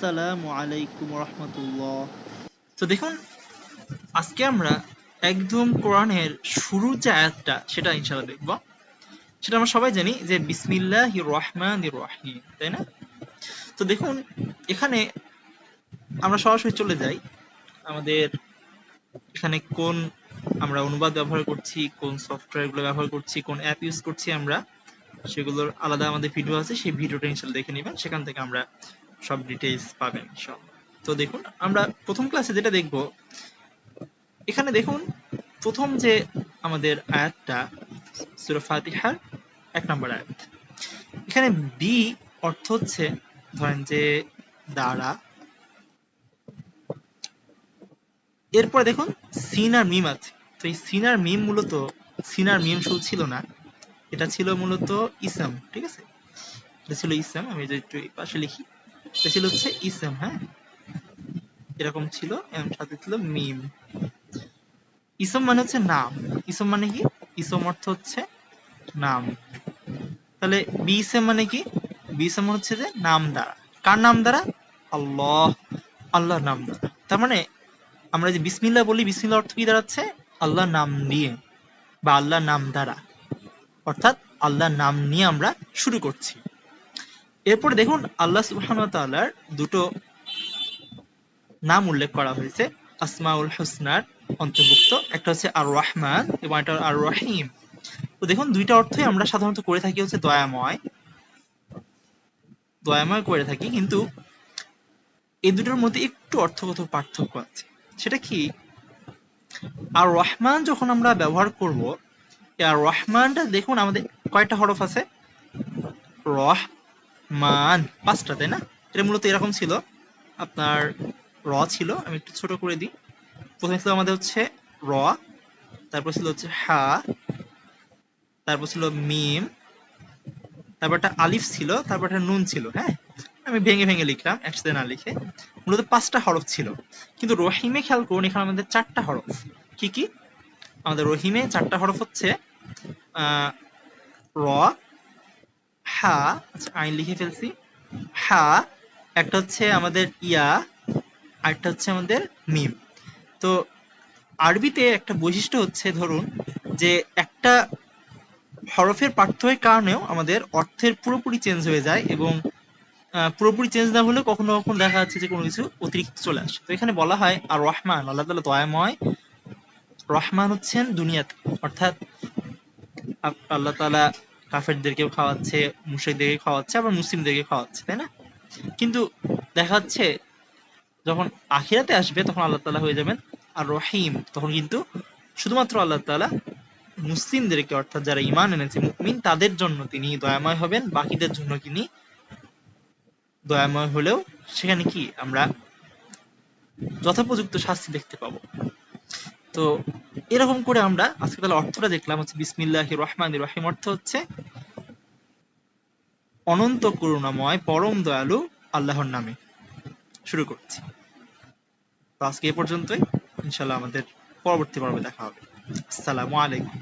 আসসালামু আলাইকুম রহমতুল্লাহ। তো দেখুন, আজকে আমরা একদম কোরআনের শুরুর যে আয়াতটা সেটা ইনশাআল্লাহ দেখব। সেটা আমরা সবাই জানি যে বিসমিল্লাহির রহমানির রহিম, তাই না? তো দেখুন, এখানে আমরা সরাসরি চলে যাই আমাদের এখানে কোন আমরা অনুবাদ ব্যবহার করছি, কোন সফটওয়্যারগুলো ব্যবহার করছি, কোন অ্যাপ ইউজ করছি আমরা, সেগুলোর আলাদা আমাদের ভিডিও আছে, সেই ভিডিওটা ইনশাআল্লাহ দেখে নেবেন, সেখান থেকে আমরা সব ডিটেইলস পাবেন ইনশাআল্লাহ। তো দেখুন, আমরা প্রথম ক্লাসে যেটা দেখব, এখানে দেখুন প্রথম যে আমাদের আয়াতটা সূরা ফাতিহার ১ নম্বর আয়াত। এখানে বি অর্থ হচ্ছে ধরেন যে দ্বারা। এরপরে দেখুন সিন আর মিম আছে। তো এই সিন আর মিম মূলত সিন আর মিম শুধু ছিল না, এটা ছিল মূলত ইসম, ঠিক আছে? এটা ছিল ইসম, আমি যদি একটু এই পাশে লিখি, এটা ছিল হচ্ছে ইসম, হ্যাঁ, এরকম ছিল, এবং সাথে ছিল মিম। ইসম মানে হচ্ছে নাম। ইসম মানে কি? ইসম অর্থ হচ্ছে নাম। তাহলে বিসম মানে কি? বিসম হচ্ছে যে নাম দ্বারা। কার নাম দ্বারা? আল্লাহ, আল্লাহর নাম দ্বারা। তার মানে আমরা যে বিসমিল্লাহ বলি, বিসমিল্লাহ অর্থ কি দাঁড়াচ্ছে? আল্লাহর নাম নিয়ে বা আল্লাহর নাম দ্বারা, অর্থাৎ আল্লাহর নাম নিয়ে আমরা শুরু করছি। এরপরে দেখুন আল্লাহ সুবহানাহু ওয়া তাআলার দুটো নাম উল্লেখ করা হয়েছে আসমাউল হুসনার অন্তর্ভুক্ত। একটা হচ্ছে আর রহমান এবং একটা আর রহিম। তো দেখুন দুইটা অর্থই আমরা সাধারণত করে থাকি হচ্ছে দয়াময়, দয়াময় করে থাকি, কিন্তু এই দুটোর মধ্যে একটু অর্থগত পার্থক্য আছে। সেটা কি? আর রহমান যখন আমরা ব্যবহার করব, আর রহমানটা দেখুন আমাদের কয়টা হরফ আছে? রহমান, ৫টা, তাই না? এটা মূলত এরকম ছিল, আপনার র ছিল, আমি একটু ছোট করে দিই। প্রথমে ছিল আমাদের হচ্ছে র, তারপর ছিল হচ্ছে হা, তারপর ছিল মিম, তারপর একটা আলিফ ছিল, তারপর একটা নুন ছিল, হ্যাঁ, আমি ভেঙে ভেঙে লিখলাম একসাথে না লিখে। মূলত ৫টা হরফ ছিল, কিন্তু রহিমে খেয়াল করুন এখানে আমাদের ৪টা হরফ। কি কি? আমাদের রহিমে ৪টা হরফ হচ্ছে র, হা, আচ্ছা আইন লিখে ফেলছি, হা, একটা হচ্ছে আমাদের ইয়া, আরেকটা হচ্ছে আমাদের মিম। তো আরবিতে একটা বৈশিষ্ট্য হচ্ছে, ধরুন যে একটা হরফের পার্থক্যের কারণেও আমাদের অর্থের পুরোপুরি চেঞ্জ হয়ে যায়, এবং পুরোপুরি চেঞ্জ না হলেও কখনো কখনো দেখা যাচ্ছে যে কোনো কিছু অতিরিক্ত চলে আসে। তো এখানে বলা হয় আর রহমান, আল্লাহ তাআলা দয়াময়, রহমান হচ্ছেন দুনিয়াতে, অর্থাৎ আল্লাহ তাআলা কাফেরদেরকেও খাওয়াচ্ছে, মুশরিকদেরকে খাওয়াচ্ছে, আবার মুসলিমদেরকে খাওয়াচ্ছে, তাই না? কিন্তু দেখা যাচ্ছে যখন আখিরাতে আসবে তখন আল্লাহ তাআলা হয়ে যাবেন আর রহিম, তখন কিন্তু শুধুমাত্র আল্লাহ তাআলা মুসলিমদেরকে, অর্থাৎ যারা ঈমান এনেছে মুমিন, তাদের জন্য তিনি দয়াময় হবেন, বাকিদের জন্য তিনি দয়াময় হলেও সেখানে কি আমরা যথোপযুক্ত শাস্তি দেখতে পাবো। তো এরকম করে আমরা আজকে তাহলে অর্থটা দেখলাম হচ্ছে বিসমিল্লাহির রহমানির রহিম অর্থ হচ্ছে অনন্ত করুণাময় পরম দয়ালু আল্লাহর নামে শুরু করছি। তো আজকে এ পর্যন্তই, ইনশাআল্লাহ আমাদের পরবর্তী পর্বে দেখা হবে। আসসালামু আলাইকুম।